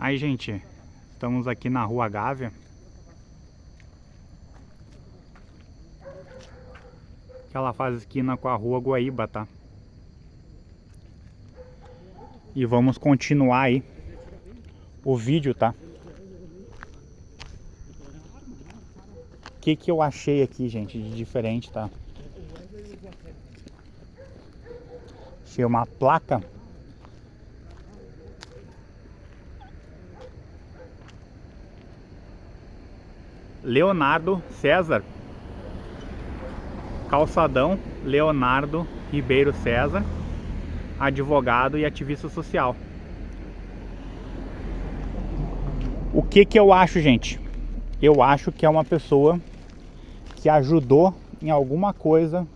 Aí, gente, estamos aqui na Rua Gávea. Que ela faz esquina com a Rua Guaíba, tá? E vamos continuar aí o vídeo, tá? O que eu achei aqui, gente, de diferente, tá? Achei uma placa Leonardo César, calçadão Leonardo Ribeiro César, advogado e ativista social. O que eu acho, gente? Eu acho que é uma pessoa que ajudou em alguma coisa,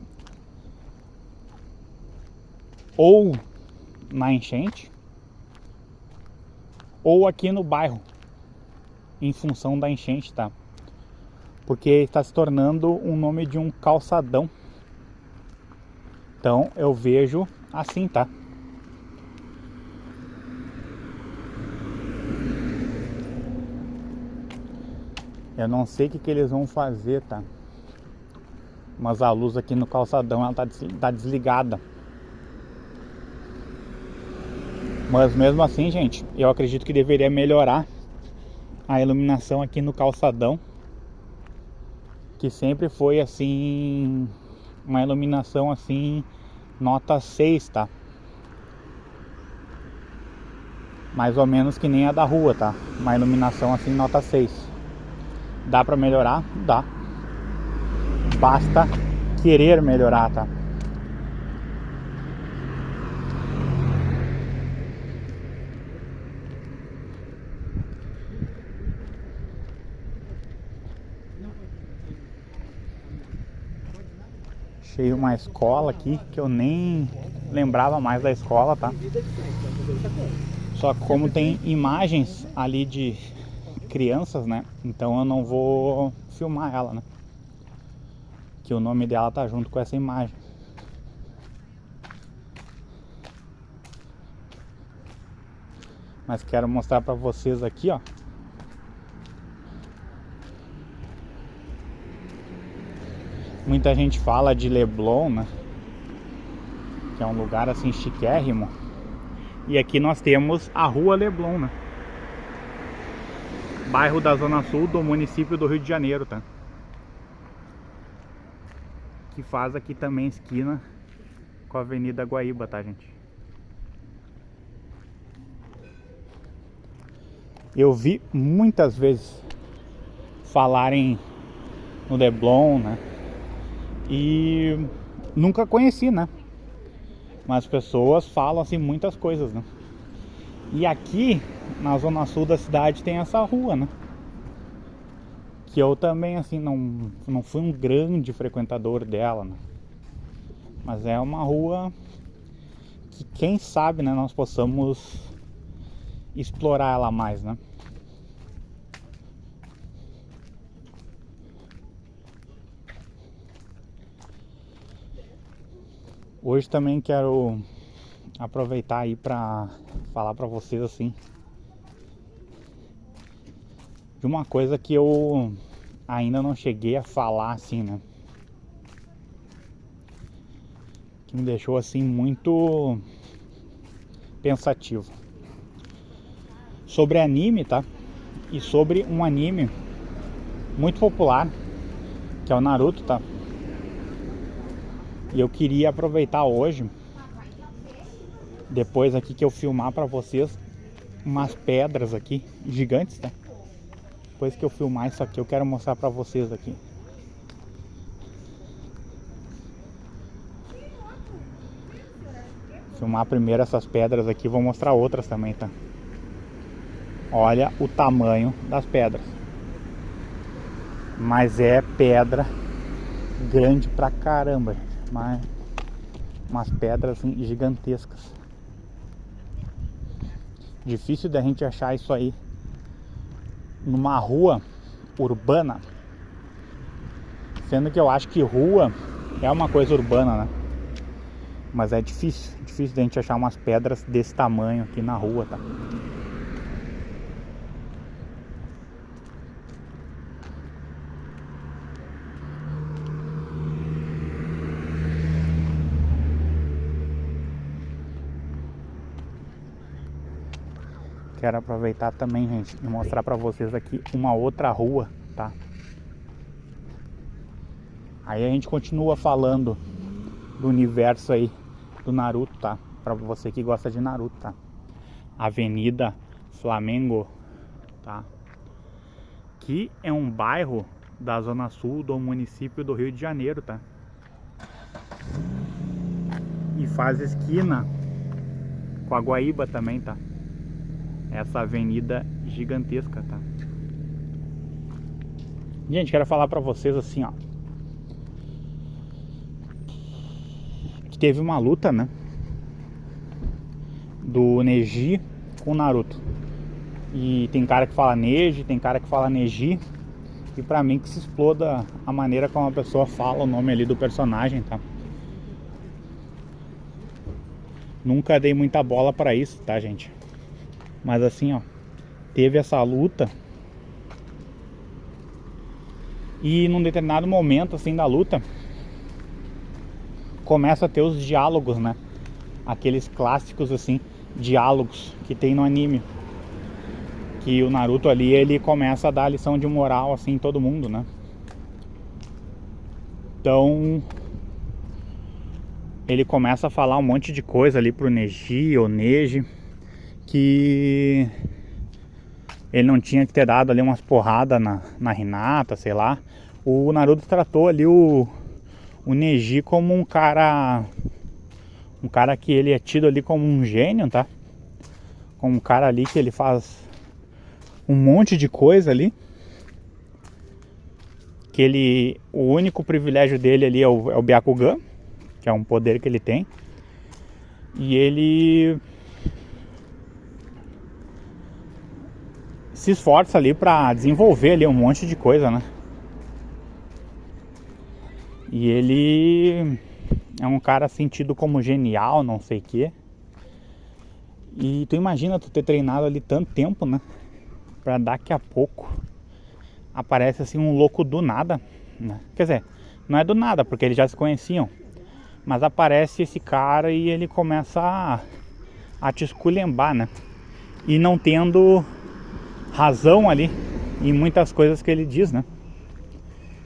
ou na enchente, ou aqui no bairro, em função da enchente, tá? Porque está se tornando um nome de um calçadão. Então eu vejo assim, tá? Eu não sei o que eles vão fazer, tá? Mas a luz aqui no calçadão, ela tá desligada. Mas mesmo assim, gente, eu acredito que deveria melhorar a iluminação aqui no calçadão, que sempre foi assim, uma iluminação assim, nota 6, tá? Mais ou menos que nem a da rua, tá? Uma iluminação assim, nota 6. Dá pra melhorar? Dá. Basta querer melhorar, tá? Achei uma escola aqui que eu nem lembrava mais da escola, tá? Só que como tem imagens ali de crianças, né? Então eu não vou filmar ela, né? Que o nome dela tá junto com essa imagem. Mas quero mostrar pra vocês aqui, ó. Muita gente fala de Leblon, né? Que é um lugar assim chiquérrimo. E aqui nós temos a Rua Leblon, né? Bairro da Zona Sul do município do Rio de Janeiro, tá? Que faz aqui também esquina com a Avenida Guaíba, tá, gente? Eu vi muitas vezes falarem no Leblon, né? E nunca conheci, né? Mas as pessoas falam assim muitas coisas, né? E aqui na Zona Sul da cidade tem essa rua, né? Que eu também assim não fui um grande frequentador dela, né? Mas é uma rua que quem sabe, né, nós possamos explorar ela mais, né? Hoje também quero aproveitar aí para falar para vocês assim de uma coisa que eu ainda não cheguei a falar assim, né? Que me deixou assim muito pensativo sobre anime, tá? E sobre um anime muito popular que é o Naruto, tá? E eu queria aproveitar hoje, depois aqui que eu filmar pra vocês, umas pedras aqui gigantes, tá? Depois que eu filmar isso aqui, eu quero mostrar pra vocês aqui. Filmar primeiro essas pedras aqui, vou mostrar outras também, tá? Olha o tamanho das pedras. Mas é pedra grande pra caramba, gente. Mas umas pedras assim, gigantescas. Difícil da gente achar isso aí numa rua urbana. Sendo que eu acho que rua é uma coisa urbana, né? Mas é difícil da gente achar umas pedras desse tamanho aqui na rua, tá? quero aproveitar também, gente, e mostrar pra vocês aqui uma outra rua, tá? Aí a gente continua falando do universo aí do Naruto, tá? Pra você que gosta de Naruto, tá? Avenida Flamengo, tá? Que é um bairro da zona sul do município do Rio de Janeiro, tá? E faz esquina com a Guaíba também, tá? Essa avenida gigantesca, tá? Gente, quero falar pra vocês assim, ó, que teve uma luta, né, do Neji com o Naruto. E tem cara que fala Neji, tem cara que fala Neji. E pra mim que se exploda a maneira como a pessoa fala o nome ali do personagem, tá? Nunca dei muita bola pra isso, tá, gente? Mas assim, ó, teve essa luta. E num determinado momento, assim, da luta, começa a ter os diálogos, né? Aqueles clássicos, assim, diálogos que tem no anime. Que o Naruto ali, ele começa a dar lição de moral, assim, em todo mundo, né? Então, ele começa a falar um monte de coisa ali pro Neji ou Neji, que ele não tinha que ter dado ali umas porradas na Hinata, sei lá. O Naruto tratou ali o Neji como um cara que ele é tido ali como um gênio, tá? Como um cara ali que ele faz um monte de coisa ali. Que o único privilégio dele ali é o Byakugan, que é um poder que ele tem. E ele se esforça ali pra desenvolver ali um monte de coisa, né? E ele é um cara assim tido como genial, não sei o que. E tu imagina tu ter treinado ali tanto tempo, né? Pra daqui a pouco aparece assim um louco do nada, né? Quer dizer, não é do nada, porque eles já se conheciam. Mas aparece esse cara e ele começa a te esculhambar, né? E não tendo razão ali em muitas coisas que ele diz, né?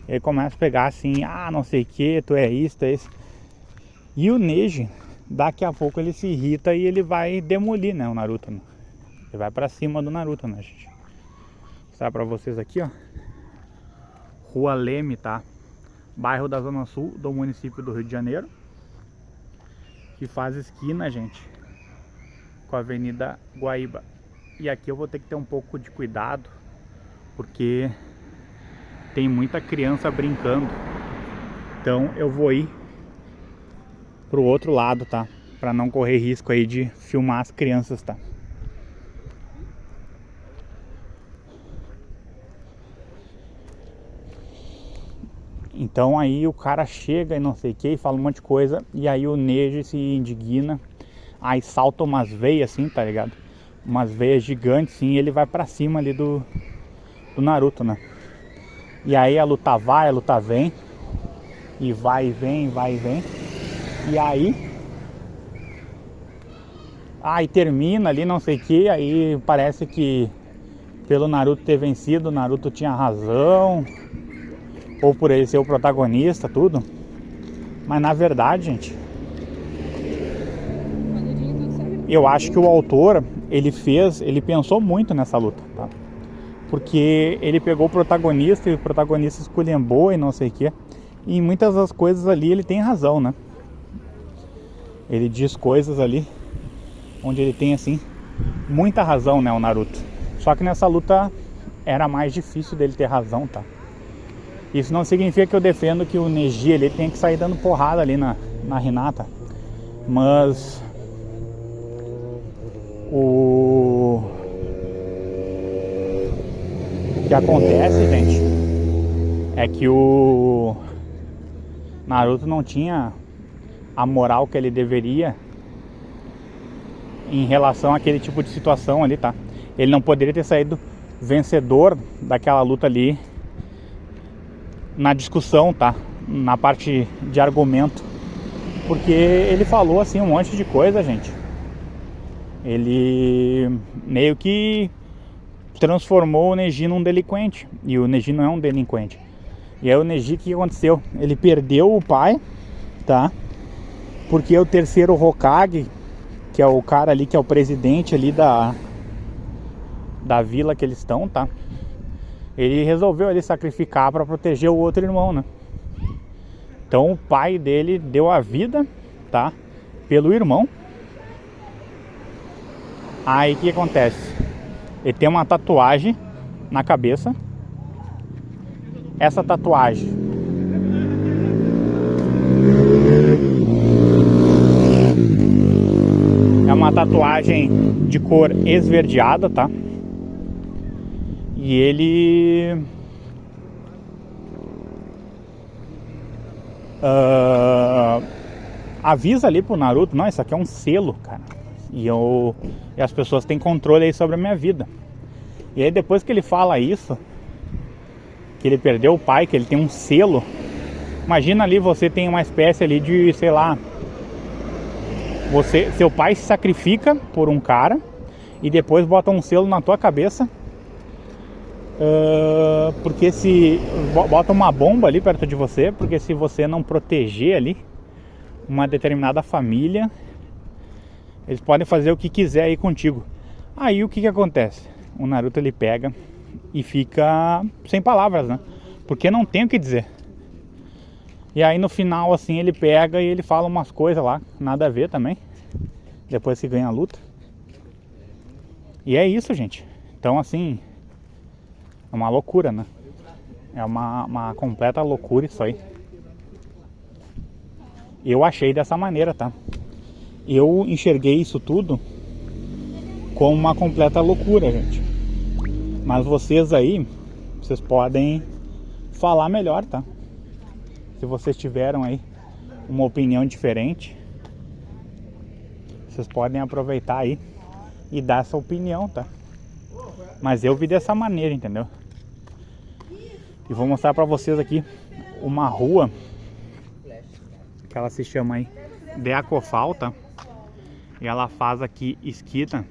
Ele começa a pegar assim, não sei o que, tu é isso, tu é isso. E o Neji, daqui a pouco ele se irrita e ele vai demolir, né, o Naruto, né? Ele vai pra cima do Naruto, né, gente? Vou mostrar pra vocês aqui, ó. Rua Leme, tá? Bairro da Zona Sul do município do Rio de Janeiro. Que faz esquina, gente, com a Avenida Guaíba. E aqui eu vou ter que ter um pouco de cuidado, porque tem muita criança brincando. Então eu vou ir pro outro lado, tá? Pra não correr risco aí de filmar as crianças, tá? Então aí o cara chega e não sei o que, fala um monte de coisa. E aí o Neji se indigna. Aí salta umas veias assim, tá ligado? Umas veias gigantes assim, e ele vai pra cima ali do Naruto, né? E aí a luta vai, a luta vem. E vai e vem, vai e vem. E aí termina ali, não sei o que. Aí parece que pelo Naruto ter vencido, o Naruto tinha razão. Ou por ele ser o protagonista, tudo. Mas na verdade, gente, eu acho que o autor, ele pensou muito nessa luta, tá? Porque ele pegou o protagonista e o protagonista esculhambou e não sei o que. E em muitas das coisas ali ele tem razão, né? Ele diz coisas ali onde ele tem, assim, muita razão, né, o Naruto. Só que nessa luta era mais difícil dele ter razão, tá? Isso não significa que eu defendo que o Neji ele tem que sair dando porrada ali na Hinata. Mas o que acontece, gente, é que o Naruto não tinha a moral que ele deveria em relação àquele tipo de situação ali, tá? Ele não poderia ter saído vencedor daquela luta ali na discussão, tá? Na parte de argumento. Porque ele falou assim um monte de coisa, gente. ele meio que transformou o Neji num delinquente. E o Neji não é um delinquente. E aí o Neji, o que aconteceu? Ele perdeu o pai, tá? Porque o terceiro Hokage, que é o cara ali, que é o presidente ali da vila que eles estão, tá? Ele resolveu ali sacrificar para proteger o outro irmão, né? Então o pai dele deu a vida, tá? Pelo irmão. Aí o que acontece? Ele tem uma tatuagem na cabeça. Essa tatuagem é uma tatuagem de cor esverdeada, tá? E ele avisa ali pro Naruto: não, isso aqui é um selo, cara. E as pessoas têm controle aí sobre a minha vida. E aí depois que ele fala isso, que ele perdeu o pai, que ele tem um selo. Imagina ali, você tem uma espécie ali de, sei lá, seu pai se sacrifica por um cara e depois bota um selo na tua cabeça, porque se bota uma bomba ali perto de você, porque se você não proteger ali uma determinada família, eles podem fazer o que quiser aí contigo. Aí o que acontece? O Naruto, ele pega e fica sem palavras, né? Porque não tem o que dizer. E aí no final, assim, ele pega e ele fala umas coisas lá, nada a ver também, depois que ganha a luta. E é isso, gente. Então, assim, é uma loucura, né? É uma completa loucura isso aí. Eu achei dessa maneira, tá? Eu enxerguei isso tudo como uma completa loucura, gente. Mas vocês aí, vocês podem falar melhor, tá? Se vocês tiveram aí uma opinião diferente, vocês podem aproveitar aí e dar essa opinião, tá? Mas eu vi dessa maneira, entendeu? E vou mostrar pra vocês aqui uma rua que ela se chama aí de Acofal, tá? E ela faz aqui esquina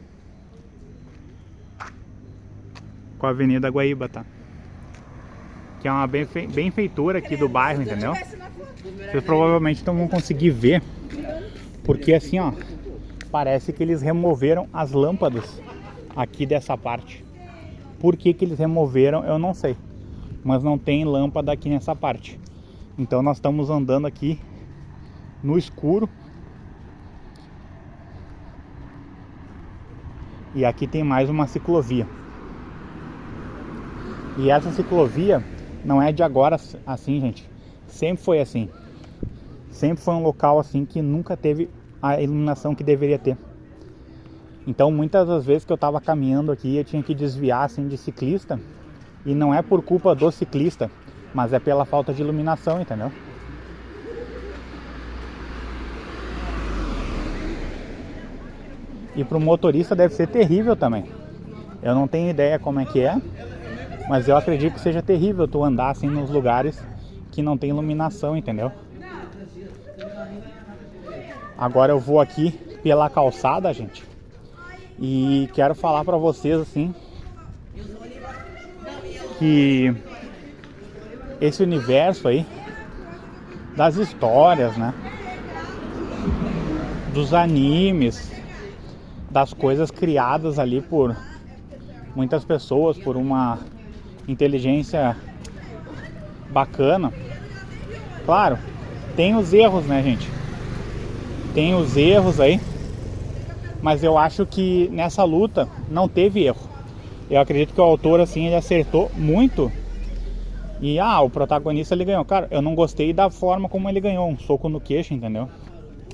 com a Avenida Guaíba, tá? Que é uma benfeitora aqui do bairro, entendeu? Vocês provavelmente não vão conseguir ver, porque assim, ó, parece que eles removeram as lâmpadas aqui dessa parte. Por que eles removeram, eu não sei, mas não tem lâmpada aqui nessa parte. Então nós estamos andando aqui no escuro. E aqui tem mais uma ciclovia. E essa ciclovia não é de agora assim, gente. Sempre foi assim. Sempre foi um local assim que nunca teve a iluminação que deveria ter. Então muitas das vezes que eu tava caminhando aqui, eu tinha que desviar assim de ciclista. E não é por culpa do ciclista, mas é pela falta de iluminação, entendeu? E pro motorista deve ser terrível também. Eu não tenho ideia como é que é, mas eu acredito que seja terrível tu andar assim nos lugares que não tem iluminação, entendeu? Agora eu vou aqui pela calçada, gente, e quero falar pra vocês assim que esse universo aí das histórias, né, dos animes, das coisas criadas ali por muitas pessoas, por uma inteligência bacana. Claro, tem os erros, né, gente? Tem os erros aí, mas eu acho que nessa luta não teve erro. Eu acredito que o autor, assim, ele acertou muito. E, o protagonista, ele ganhou. Cara, eu não gostei da forma como ele ganhou. Um soco no queixo, entendeu?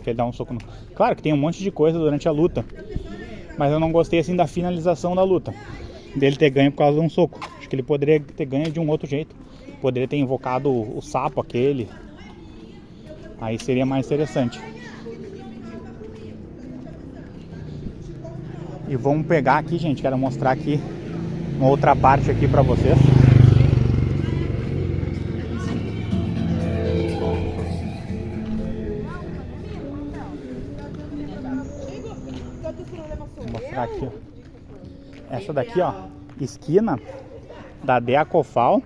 Que ele dá um soco no... Claro que tem um monte de coisa durante a luta, mas eu não gostei, assim, da finalização da luta. Dele ter ganho por causa de um soco. Acho que ele poderia ter ganho de um outro jeito. Poderia ter invocado o sapo aquele. Aí seria mais interessante. E vamos pegar aqui, gente. Quero mostrar aqui uma outra parte aqui pra vocês. Vou marcar aqui, ó. Essa daqui, ó, esquina da Deacofal.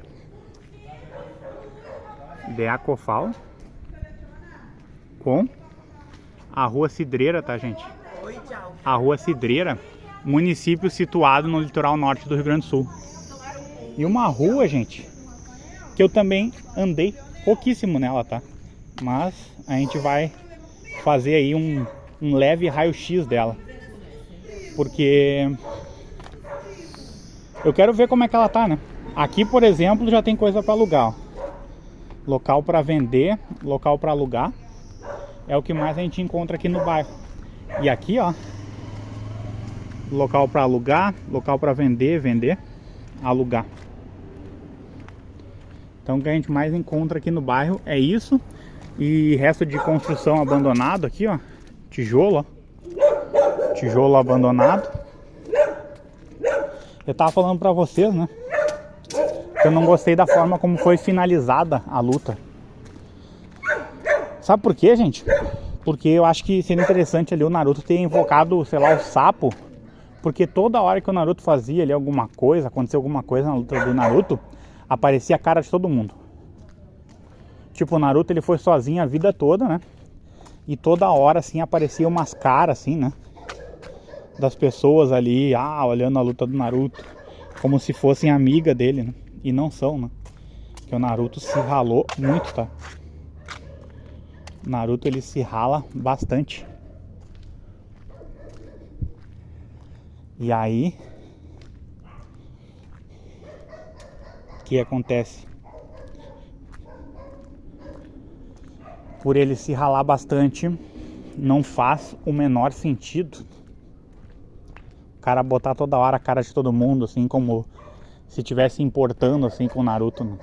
Com a Rua Cidreira, tá, gente? A Rua Cidreira, município situado no litoral norte do Rio Grande do Sul. E uma rua, gente, que eu também andei pouquíssimo nela, tá? Mas a gente vai fazer aí um leve raio-x dela. Porque eu quero ver como é que ela tá, né? Aqui, por exemplo, já tem coisa para alugar, ó. Local para vender, local para alugar. É o que mais a gente encontra aqui no bairro. E aqui, ó, local para alugar, local para vender, alugar. Então o que a gente mais encontra aqui no bairro é isso. E resto de construção abandonado aqui, ó. Tijolo, ó. Tijolo abandonado. Eu tava falando pra vocês, né, que eu não gostei da forma como foi finalizada a luta. Sabe por quê, gente? Porque eu acho que seria interessante ali o Naruto ter invocado, sei lá, o sapo. Porque toda hora que o Naruto fazia ali alguma coisa, aconteceu alguma coisa na luta do Naruto, aparecia a cara de todo mundo. Tipo, o Naruto ele foi sozinho a vida toda, né? E toda hora assim aparecia umas caras assim, né? Das pessoas ali, olhando a luta do Naruto, como se fossem amiga dele, né? E não são, né? Porque o Naruto se ralou muito, tá? O Naruto ele se rala bastante. E aí, o que acontece? Por ele se ralar bastante, não faz o menor sentido o cara botar toda hora a cara de todo mundo, assim, como se estivesse importando assim com o Naruto, né?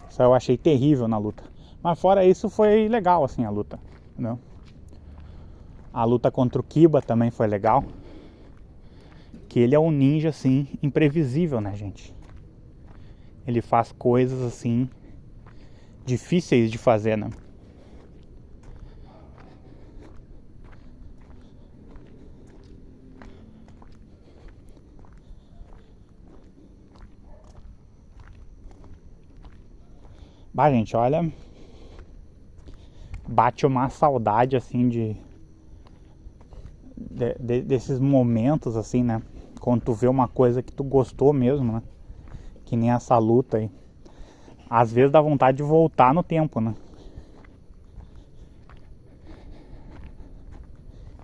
Isso eu achei terrível na luta. Mas fora isso foi legal assim a luta, entendeu? A luta contra o Kiba também foi legal. Que ele é um ninja assim, imprevisível, né, gente? Ele faz coisas assim difíceis de fazer, né? Bah, gente, olha, bate uma saudade assim desses momentos assim, né? Quando tu vê uma coisa que tu gostou mesmo, né? Que nem essa luta aí. Às vezes dá vontade de voltar no tempo, né?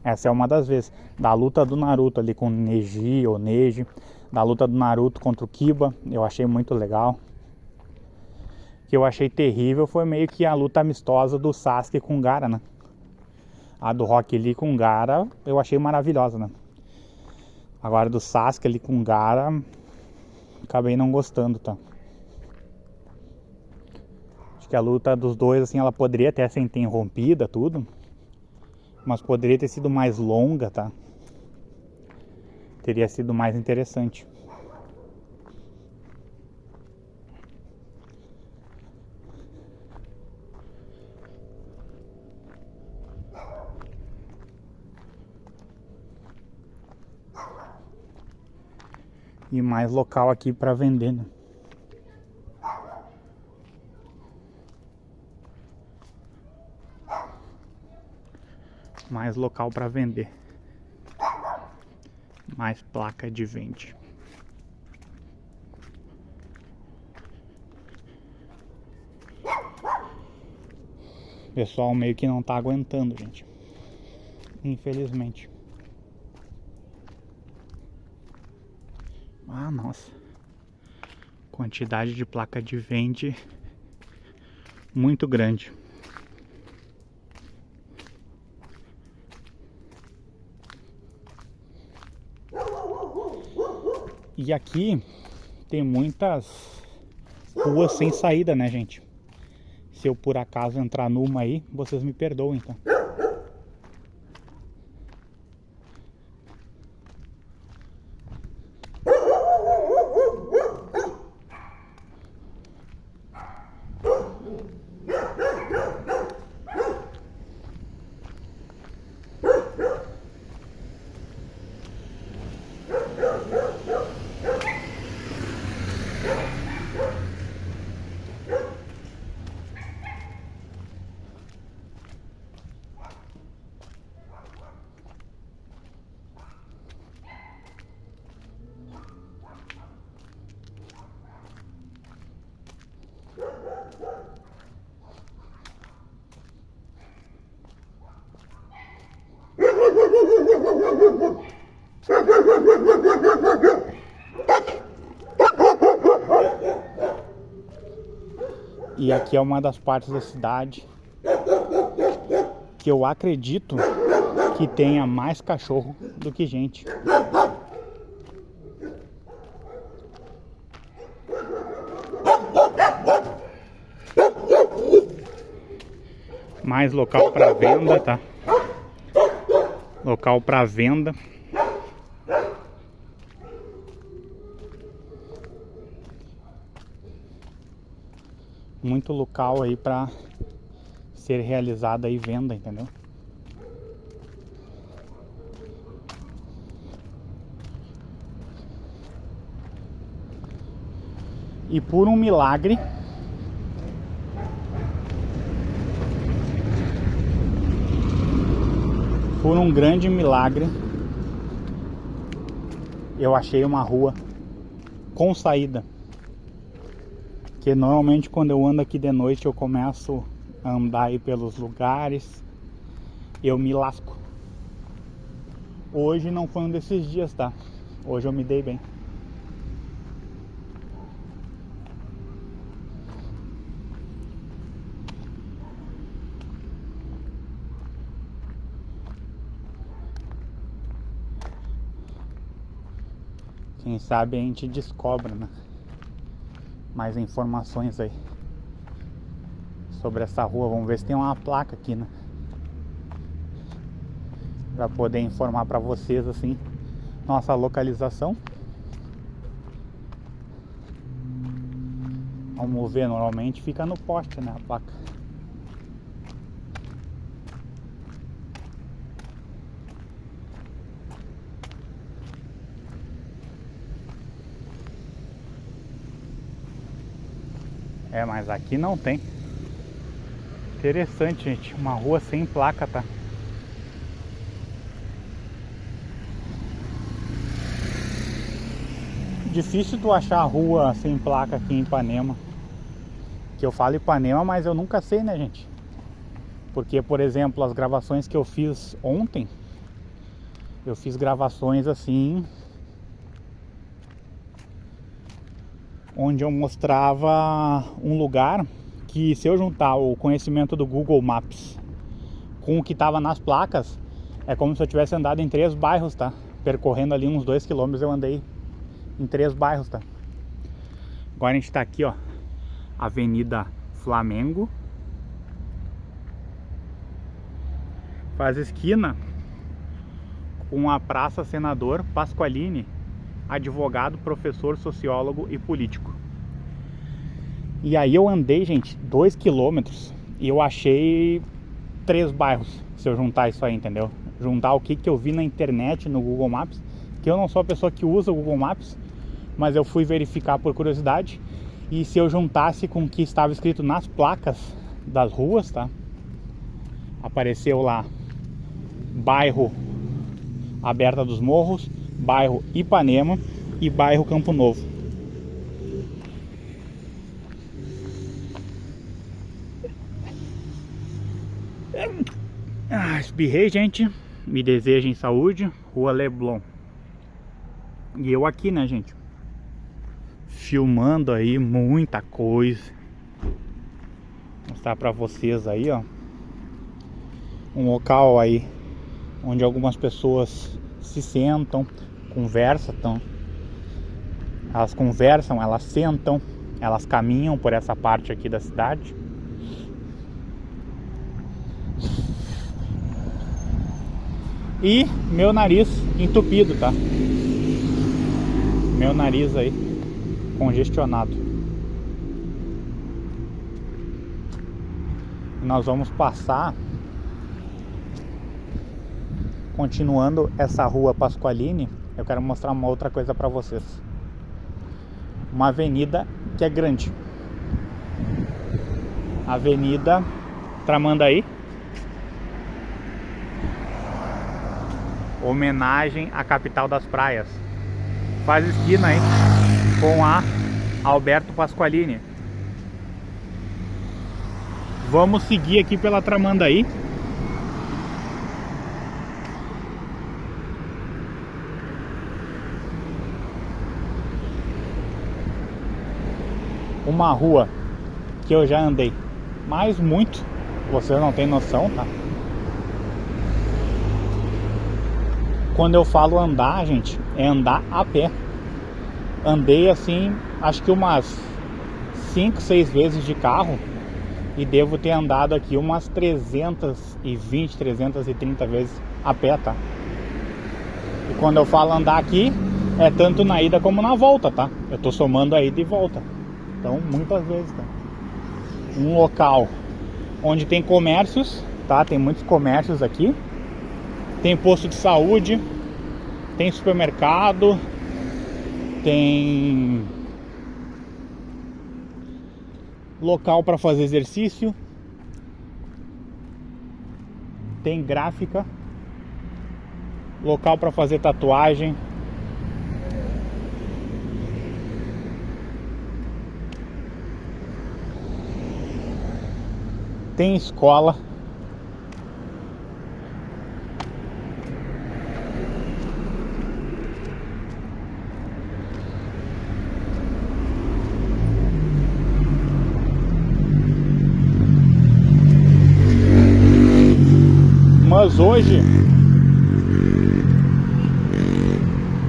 Essa é uma das vezes. Da luta do Naruto ali com o Neji ou Neji. Da luta do Naruto contra o Kiba. Eu achei muito legal. O que eu achei terrível foi meio que a luta amistosa do Sasuke com o Gaara, né? A do Rock Lee com o Gaara eu achei maravilhosa, né? Agora do Sasuke ali com o Gaara, acabei não gostando, tá? Acho que a luta dos dois, assim, ela poderia até ser interrompida, tudo. Mas poderia ter sido mais longa, tá? Teria sido mais interessante. E mais local aqui pra vender, né? Mais local pra vender. Mais placa de vende. O pessoal meio que não tá aguentando, gente. Infelizmente. Ah, nossa. Quantidade de placa de vende muito grande. E aqui tem muitas ruas sem saída, né, gente? Se eu por acaso entrar numa aí, vocês me perdoem, então. E aqui é uma das partes da cidade que eu acredito que tenha mais cachorro do que gente. Mais local para venda, tá? Local para venda. Muito local aí para ser realizada aí venda, entendeu? E por um milagre, por um grande milagre, eu achei uma rua com saída. Que normalmente quando eu ando aqui de noite eu começo a andar aí pelos lugares, eu me lasco. Hoje não foi um desses dias, tá? Hoje eu me dei bem. Quem sabe a gente descobre, né? Mais informações aí sobre essa rua. Vamos ver se tem uma placa aqui, né? Pra poder informar pra vocês assim nossa localização. Vamos ver, normalmente fica no poste, né, a placa. É, mas aqui não tem. Interessante, gente. Uma rua sem placa, tá? Difícil tu achar rua sem placa aqui em Ipanema. Que eu falo Ipanema, mas eu nunca sei, né, gente? Porque, por exemplo, as gravações que eu fiz ontem, eu fiz gravações assim, onde eu mostrava um lugar que, se eu juntar o conhecimento do Google Maps com o que estava nas placas, é como se eu tivesse andado em 3 bairros, tá? Percorrendo ali uns 2 km eu andei em 3 bairros, tá? Agora a gente tá aqui, ó, Avenida Flamengo. Faz esquina com a Praça Senador Pasqualini, advogado, professor, sociólogo e político. E aí eu andei, gente, 2 km e eu achei 3 bairros, se eu juntar isso aí, entendeu? Juntar o que eu vi na internet, no Google Maps, que eu não sou a pessoa que usa o Google Maps, mas eu fui verificar por curiosidade, e se eu juntasse com o que estava escrito nas placas das ruas, tá? Apareceu lá bairro Aberta dos Morros, bairro Ipanema e bairro Campo Novo. Espirrei, gente. Me desejem saúde. Rua Leblon. E eu aqui, né, gente, filmando aí muita coisa. Vou mostrar pra vocês aí, ó, um local aí onde algumas pessoas se sentam, conversam. Elas conversam, elas sentam, elas caminham por essa parte aqui da cidade. E meu nariz entupido, tá? Meu nariz aí congestionado. Nós vamos passar, continuando essa rua Pasqualini. Eu quero mostrar uma outra coisa pra vocês. Uma avenida que é grande. Avenida Tramandaí. Homenagem à capital das praias. Faz esquina aí com a Alberto Pasqualini. Vamos seguir aqui pela Tramandaí. uma rua que eu já andei, mas muito, vocês não têm noção, tá? Quando eu falo andar, gente, é andar a pé. Andei assim, acho que umas 5, 6 vezes de carro. E devo ter andado aqui umas 320, 330 vezes a pé, tá? E quando eu falo andar aqui, é tanto na ida como na volta, tá? Eu tô somando a ida e volta. Então, muitas vezes, tá? Um local onde tem comércios, tá? Tem muitos comércios aqui. Tem posto de saúde, tem supermercado, tem local para fazer exercício, tem gráfica, local para fazer tatuagem, tem escola, mas hoje,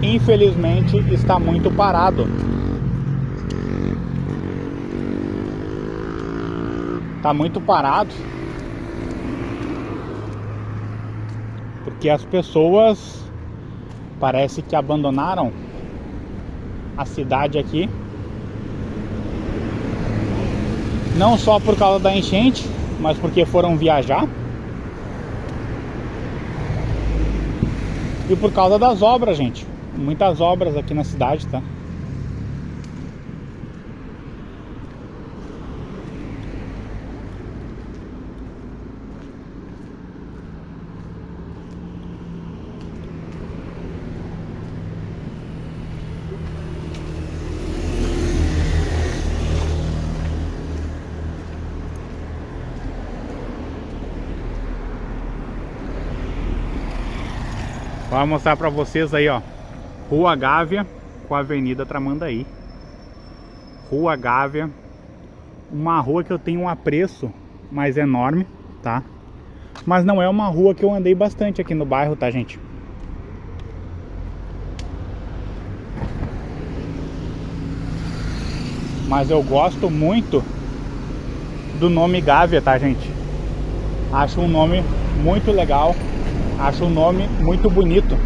infelizmente, está muito parado. Tá muito parado porque as pessoas parece que abandonaram a cidade aqui, não só por causa da enchente, mas porque foram viajar e por causa das obras, gente. Muitas obras aqui na cidade, tá? Vou mostrar pra vocês aí, ó, Rua Gávea com a Avenida Tramandaí. Rua Gávea, uma rua que eu tenho um apreço mais enorme, tá? Mas não é uma rua que eu andei bastante aqui no bairro, tá, gente? Mas eu gosto muito do nome Gávea, tá, gente? Acho um nome muito legal. Acho um nome muito bonito.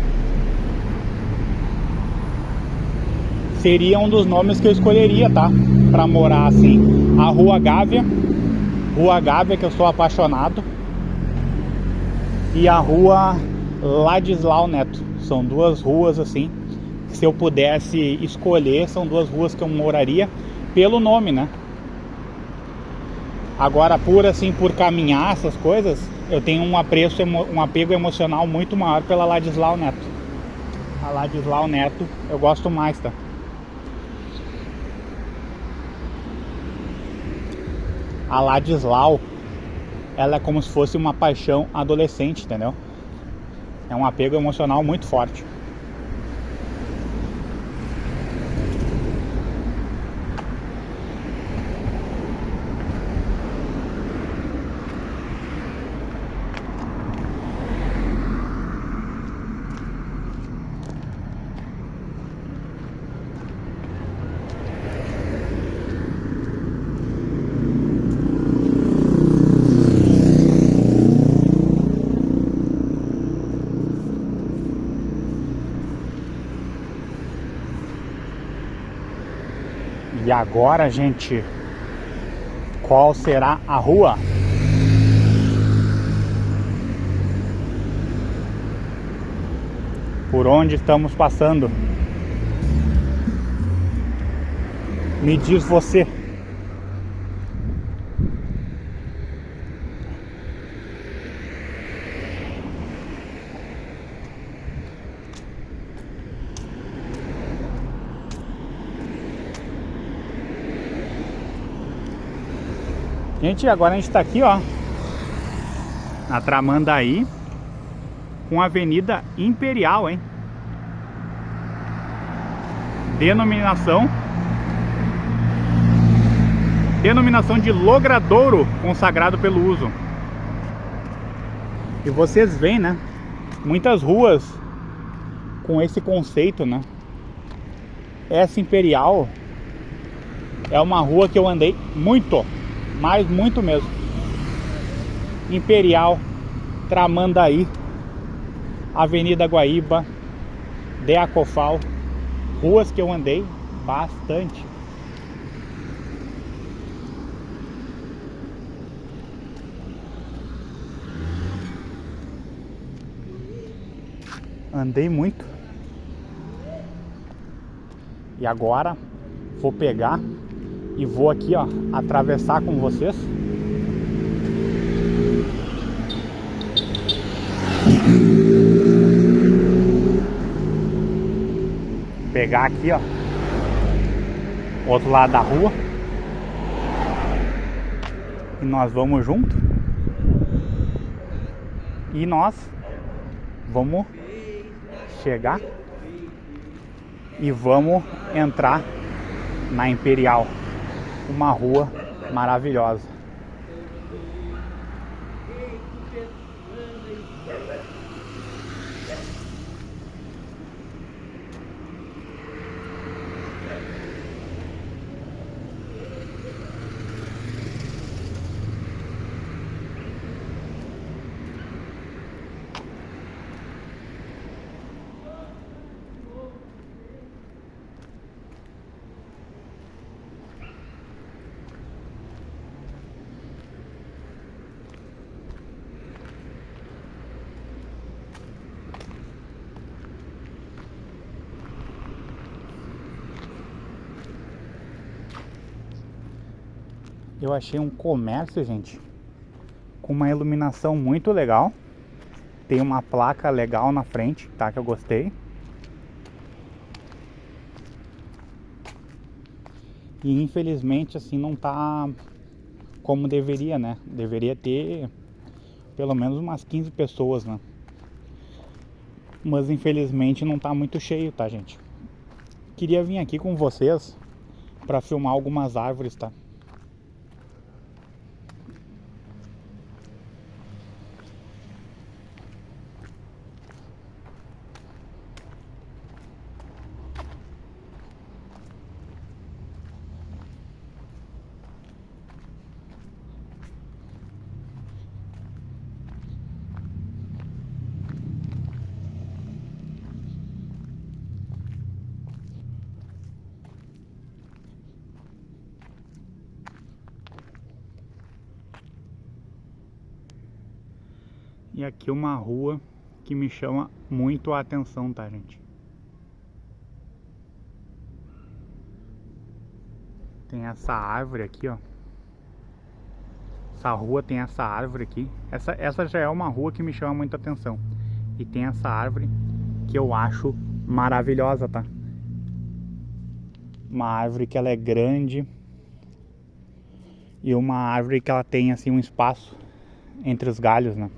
Seria um dos nomes que eu escolheria, tá? Pra morar assim. A Rua Gávea que eu sou apaixonado. E a Rua Ladislau Neto. São duas ruas assim, que se eu pudesse escolher, são duas ruas que eu moraria pelo nome, né? Agora, por caminhar essas coisas, eu tenho um apego emocional muito maior pela Ladislau Neto. A Ladislau Neto eu gosto mais, tá? A Ladislau, ela é como se fosse uma paixão adolescente, entendeu? É um apego emocional muito forte. E agora, gente, qual será a rua? Por onde estamos passando? Me diz você. Gente, agora a gente tá aqui, ó, na Tramandaí, com a Avenida Imperial, hein? Denominação denominação de logradouro consagrado pelo uso. E vocês veem, né? Muitas ruas com esse conceito, né? Essa Imperial é uma rua que eu andei muito, mas muito mesmo. Imperial, Tramandaí, Avenida Guaíba, Deacofal, ruas que eu andei bastante. Andei muito. E agora vou pegar e vou aqui, ó, atravessar com vocês. Pegar aqui, ó, outro lado da rua. E nós vamos junto. E nós vamos chegar e vamos entrar na Imperial, uma rua maravilhosa. Eu achei um comércio, gente, com uma iluminação muito legal. Tem uma placa legal na frente, tá? Que eu gostei. E infelizmente assim não tá como deveria, né? Deveria ter pelo menos umas 15 pessoas, né? Mas infelizmente não tá muito cheio, tá, gente? Queria vir aqui com vocês pra filmar algumas árvores, tá? E aqui uma rua que me chama muito a atenção, tá, gente? Tem essa árvore aqui, ó. Essa rua tem essa árvore aqui. Essa já é uma rua que me chama muita atenção. E tem essa árvore que eu acho maravilhosa, tá? Uma árvore que ela é grande. E uma árvore que ela tem assim um espaço entre os galhos, né?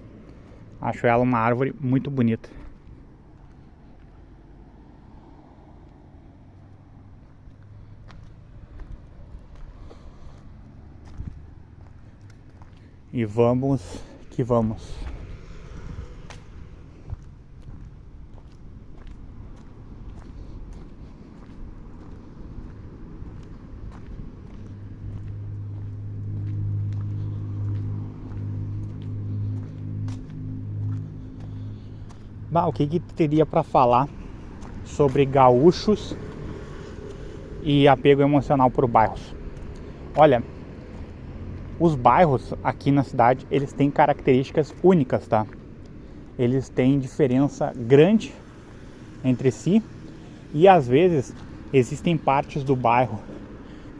Acho ela uma árvore muito bonita. E vamos que vamos. O que teria para falar sobre gaúchos e apego emocional por bairros? Olha, os bairros aqui na cidade, eles têm características únicas, tá? Eles têm diferença grande entre si e às vezes existem partes do bairro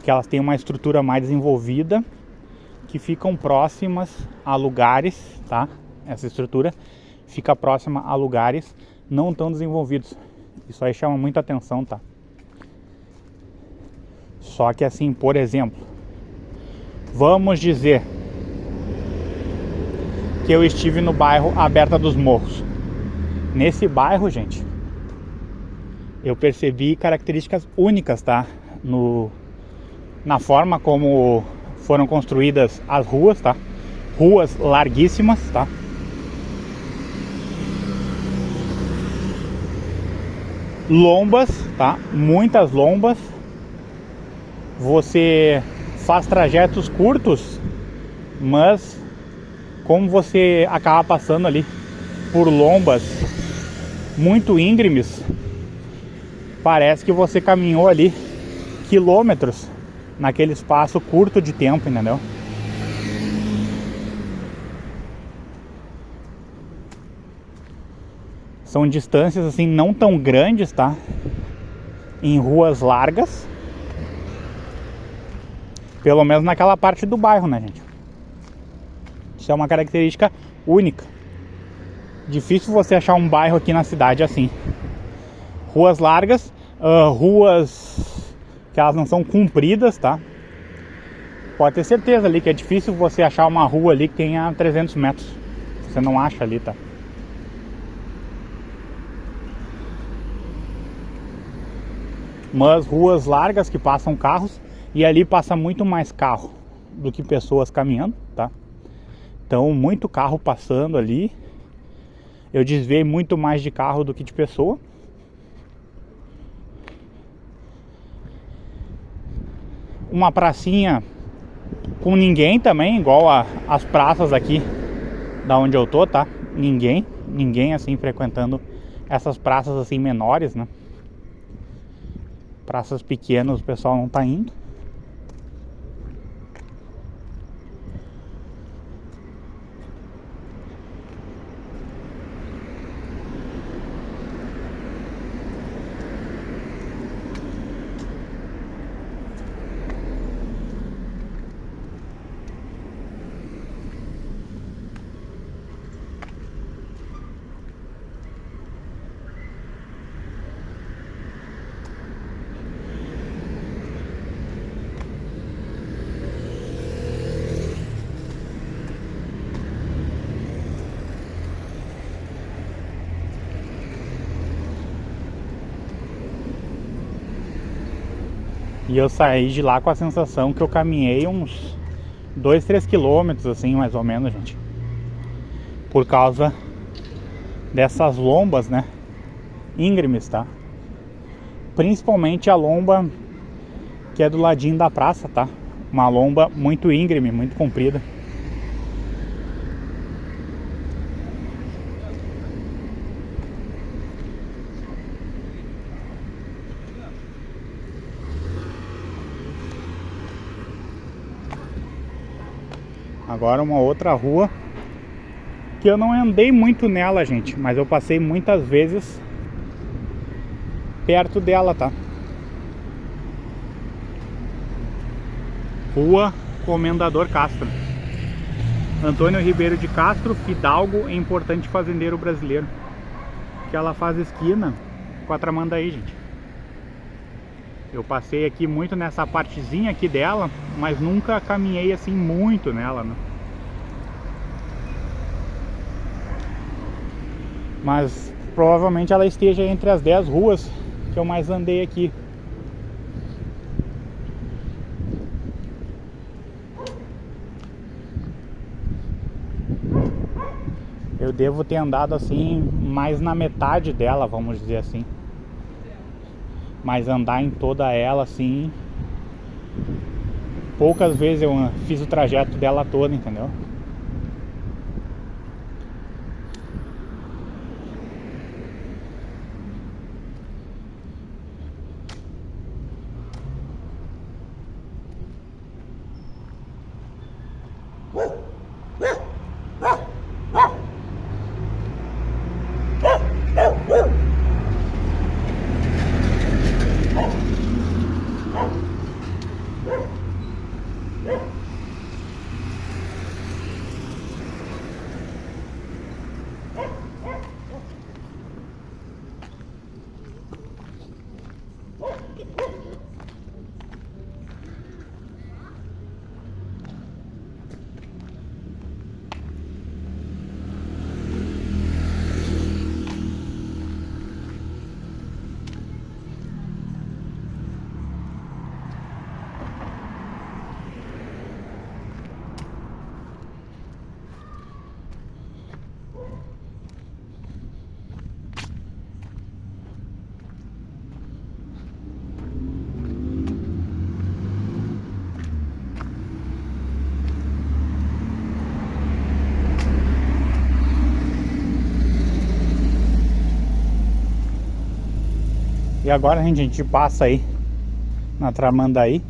que elas têm uma estrutura mais desenvolvida, que ficam próximas a lugares, tá? Essa estrutura fica próxima a lugares não tão desenvolvidos. Isso aí chama muita atenção, tá? Só que assim, por exemplo, vamos dizer que eu estive no bairro Aberta dos Morros. Nesse bairro, gente, eu percebi características únicas, tá? Na forma como foram construídas as ruas, tá? Ruas larguíssimas, tá? Lombas, tá? Muitas lombas. Você faz trajetos curtos, mas como você acaba passando ali por lombas muito íngremes, parece que você caminhou ali quilômetros naquele espaço curto de tempo, entendeu? São distâncias assim não tão grandes, tá? Em ruas largas. Pelo menos naquela parte do bairro, né, gente? Isso é uma característica única. Difícil você achar um bairro aqui na cidade assim. Ruas largas, ruas que elas não são compridas, tá? Pode ter certeza ali que é difícil você achar uma rua ali que tenha 300 metros. Você não acha ali, tá? Mas ruas largas que passam carros, e ali passa muito mais carro do que pessoas caminhando, tá? Então, muito carro passando ali. Eu desviei muito mais de carro do que de pessoa. Uma pracinha com ninguém também, igual as praças aqui da onde eu tô, tá? Ninguém assim frequentando essas praças assim menores, né? Praças pequenas o pessoal não tá indo. E eu saí de lá com a sensação que eu caminhei uns 2, 3 quilômetros, assim, mais ou menos, gente. Por causa dessas lombas, né? Íngremes, tá? Principalmente a lomba que é do ladinho da praça, tá? Uma lomba muito íngreme, muito comprida. Agora uma outra rua que eu não andei muito nela, gente, mas eu passei muitas vezes perto dela, tá? Rua Comendador Castro. Antônio Ribeiro de Castro, fidalgo e importante fazendeiro brasileiro. Que ela faz esquina com a Tramandaí, gente. Eu passei aqui muito nessa partezinha aqui dela, mas nunca caminhei assim muito nela, né? Mas provavelmente ela esteja entre as 10 ruas que eu mais andei aqui. Eu devo ter andado assim mais na metade dela, vamos dizer assim. Mas andar em toda ela assim, poucas vezes eu fiz o trajeto dela toda, entendeu? E agora a gente passa aí na Tramandaí.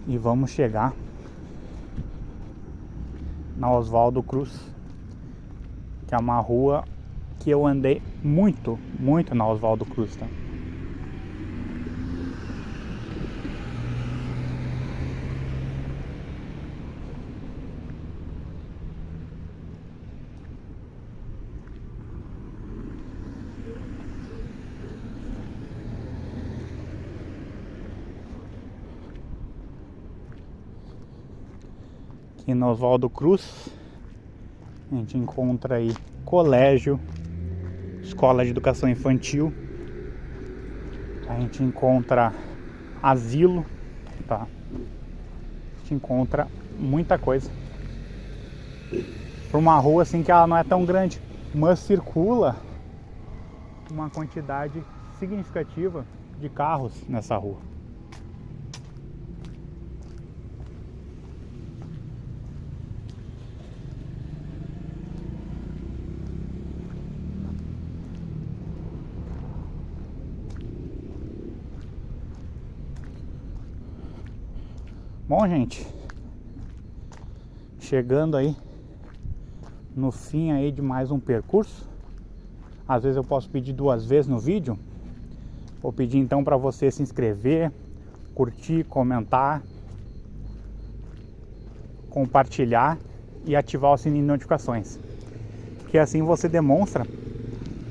E vamos chegar na Oswaldo Cruz, que é uma rua que eu andei muito na Oswaldo Cruz, tá? Aqui no Oswaldo Cruz a gente encontra aí colégio, escola de educação infantil, a gente encontra asilo, tá? A gente encontra muita coisa. Por uma rua assim que ela não é tão grande, mas circula uma quantidade significativa de carros nessa rua. Bom, gente, chegando aí no fim aí de mais um percurso. Às vezes eu posso pedir 2 vezes no vídeo. Vou pedir então para você se inscrever, curtir, comentar, compartilhar e ativar o sininho de notificações, que assim você demonstra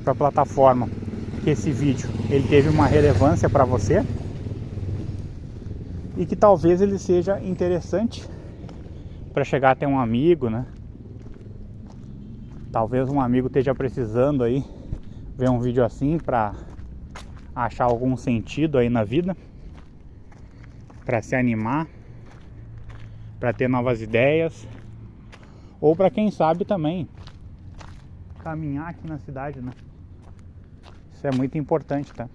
para a plataforma que esse vídeo ele teve uma relevância para você e que talvez ele seja interessante para chegar até um amigo, né? Talvez um amigo esteja precisando aí ver um vídeo assim para achar algum sentido aí na vida, para se animar, para ter novas ideias, ou para quem sabe também caminhar aqui na cidade, né? Isso é muito importante, tá?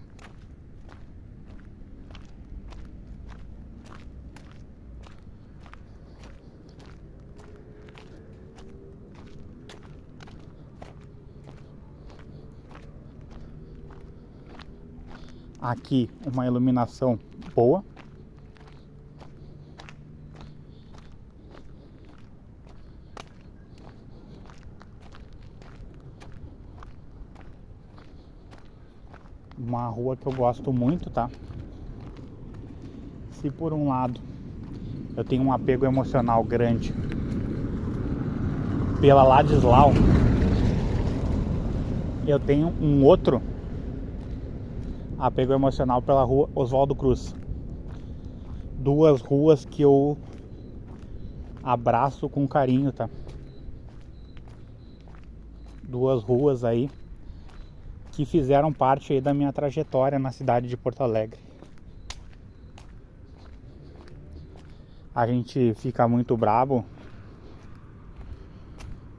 Aqui uma iluminação boa. Uma rua que eu gosto muito, tá? Se por um lado eu tenho um apego emocional grande pela Ladislau, eu tenho um outro apego emocional pela rua Oswaldo Cruz. 2 ruas que eu abraço com carinho, tá? 2 ruas aí que fizeram parte aí da minha trajetória na cidade de Porto Alegre. A gente fica muito brabo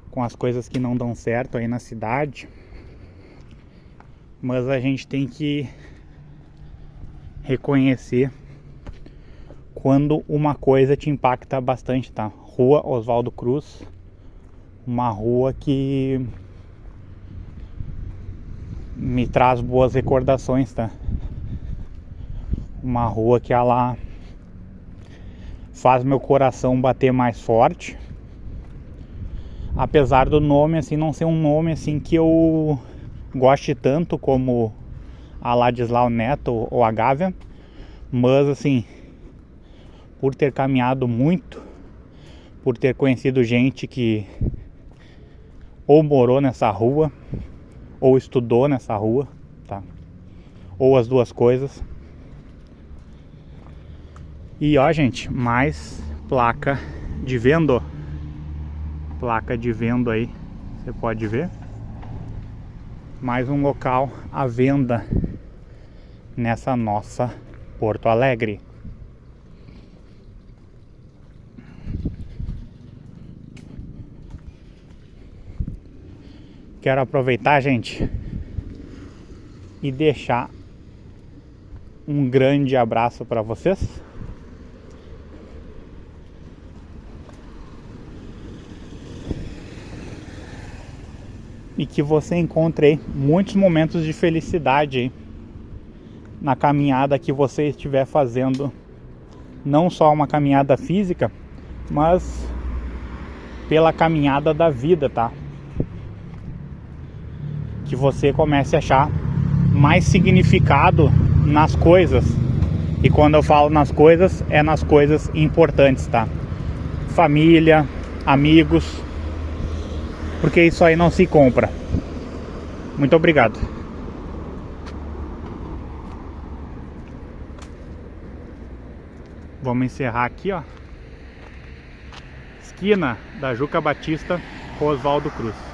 com as coisas que não dão certo aí na cidade, mas a gente tem que reconhecer quando uma coisa te impacta bastante, tá? Rua Oswaldo Cruz, uma rua que me traz boas recordações, tá? Uma rua que ela faz meu coração bater mais forte, apesar do nome assim não ser um nome assim que eu goste tanto como a Ladislau Neto ou a Gávea, mas assim, por ter caminhado muito, por ter conhecido gente que ou morou nessa rua ou estudou nessa rua, tá? Ou as 2 coisas. E ó, gente, mais placa de venda. Placa de venda aí, você pode ver. Mais um local à venda nessa nossa Porto Alegre. Quero aproveitar, gente, e deixar um grande abraço para vocês. E que você encontre aí muitos momentos de felicidade aí na caminhada que você estiver fazendo. Não só uma caminhada física, mas pela caminhada da vida, tá? Que você comece a achar mais significado nas coisas. E quando eu falo nas coisas, é nas coisas importantes, tá? Família, amigos, porque isso aí não se compra. Muito obrigado. Vamos encerrar aqui, ó. Esquina da Juca Batista com Oswaldo Cruz.